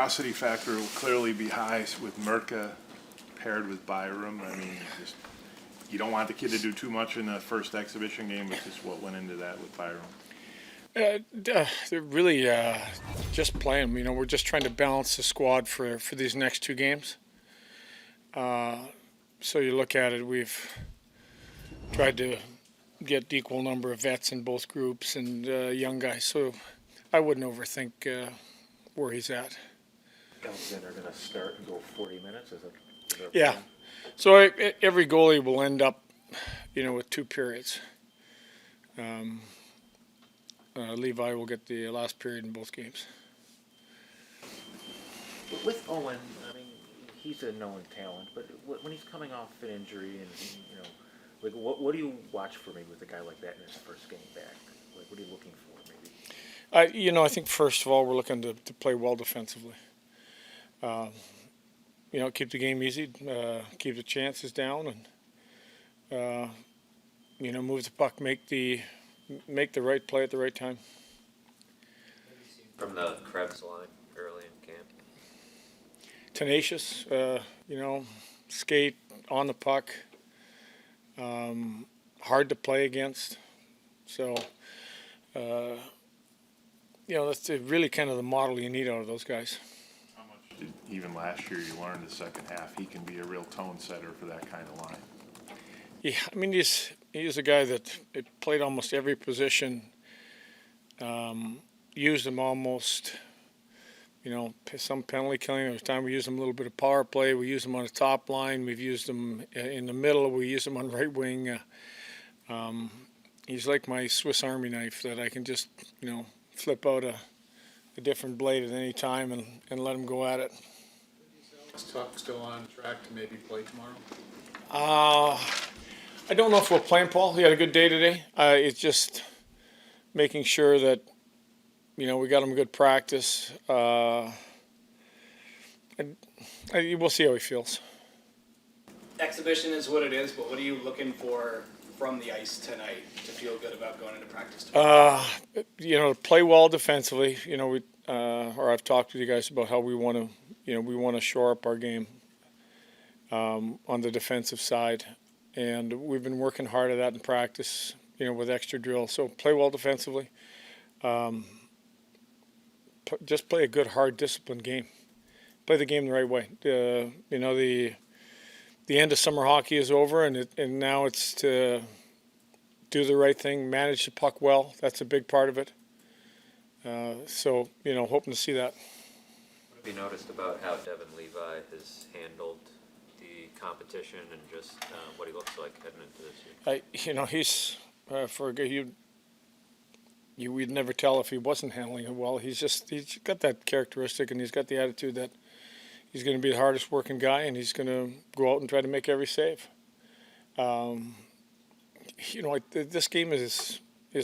Velocity factor will clearly be high with Mirka paired with Byram. I mean, you don't want the kid to do too much in the first exhibition game, which is what went into that with Byram. They're really just playing. We're just trying to balance the squad for these next two games. So you look at it, we've tried to get equal number of vets in both groups and young guys. So I wouldn't overthink where he's at. Alexandar going to start and go 40 minutes? Is it Yeah. So every goalie will end up, with 2 periods. Levi will get the last period in both games. With Owen, I mean, he's a known talent, but when he's coming off an injury and, what do you watch for maybe with a guy like that in his first game back? What are you looking for maybe? I think first of all, we're looking to play well defensively. Keep the game easy, keep the chances down, and move the puck, make the right play at the right time. From the Krebs line early in camp. Tenacious, skate on the puck, hard to play against. So, that's really kind of the model you need out of those guys. Even last year, you learned the second half he can be a real tone setter for that kind of line. Yeah, I mean he's a guy that played almost every position. Used him almost, some penalty killing. There was time we used him a little bit of power play. We used him on the top line. We've used him in the middle. We used him on right wing. He's like my Swiss Army knife that I can just flip out a different blade at any time and let him go at it. Is Tuch still on track to maybe play tomorrow? I don't know if we'll play him, Paul. He had a good day today. It's just making sure that we got him good practice. We'll see how he feels. Exhibition is what it is, but what are you looking for from the ice tonight to feel good about going into practice tomorrow? Play well defensively. Or I've talked with you guys about how we want to shore up our game on the defensive side, and we've been working hard at that in practice. With extra drills. So play well defensively. Just play a good, hard, disciplined game. Play the game the right way. The end of summer hockey is over, and now it's to do the right thing, manage the puck well. That's a big part of it. So hoping to see that. What have you noticed about how Devin Levi has handled the competition and just what he looks like heading into this year? He's for a good. We'd never tell if he wasn't handling it well. He's got that characteristic, and he's got the attitude that he's going to be the hardest working guy, and he's going to go out and try to make every save. This game is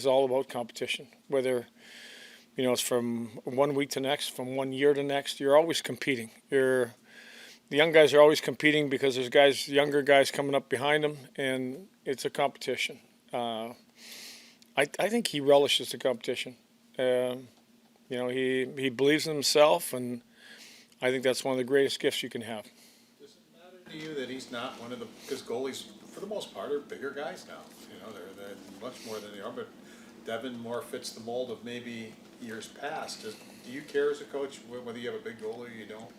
all about competition. Whether it's from 1 week to next, from 1 year to next, you're always competing. The young guys are always competing because there's younger guys coming up behind them, and it's a competition. I think he relishes the competition. He believes in himself, and I think that's one of the greatest gifts you can have. Does it matter to you that he's not one of the, because goalies, for the most part, are bigger guys now. They're much more than they are, but Devin more fits the mold of maybe years past. Do you care as a coach whether you have a big goalie or you don't?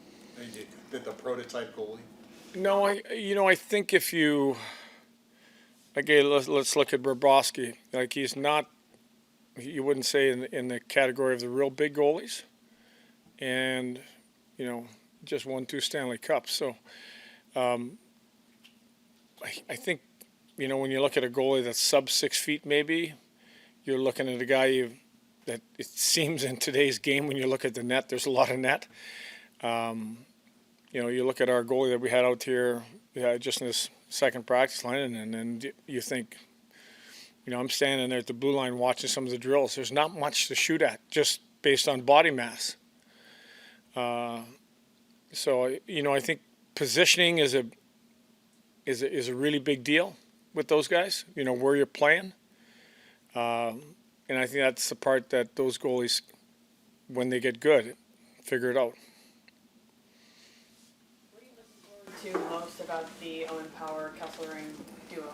The prototype goalie? No, I think if you... Okay, let's look at Bobrovsky. He's not, you wouldn't say in the category of the real big goalies, and just won 2 Stanley Cups. So I think when you look at a goalie that's sub 6 feet, maybe you're looking at a guy that it seems in today's game when you look at the net, there's a lot of net. You look at our goalie that we had out here just in this second practice line, and then you think, I'm standing there at the blue line watching some of the drills. There's not much to shoot at just based on body mass. So I think positioning is a really big deal with those guys. Where you're playing, and I think that's the part that those goalies, when they get good, figure it out. to most about the Owen Power Kesselring duo?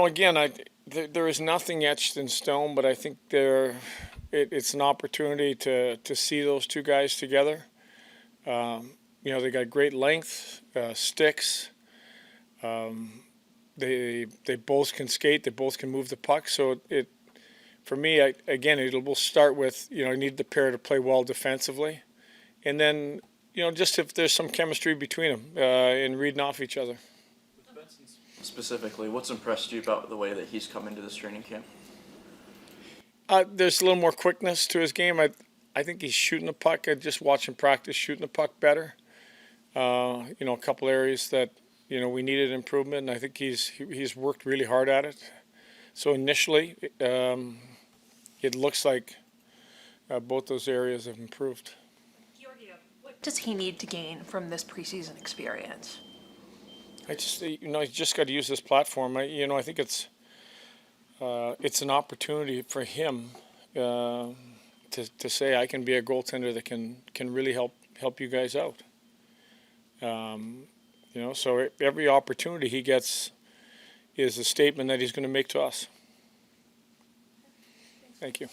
Again, there is nothing etched in stone, but I think it's an opportunity to see those two guys together. They got great length, sticks. They both can skate. They both can move the puck. So for me, it will start with I need the pair to play well defensively, and then just if there's some chemistry between them and reading off each other. With Benson specifically, what's impressed you about the way that he's come into this training camp? There's a little more quickness to his game. I think he's shooting the puck. I just watch him practice shooting the puck better. A couple areas that we needed improvement, and I think he's worked really hard at it. So initially, it looks like both those areas have improved. Georgiev, what does he need to gain from this preseason experience? He's just got to use this platform. I think it's an opportunity for him to say I can be a goaltender that can really help you guys out. So every opportunity he gets is a statement that he's going to make to us. Thank you.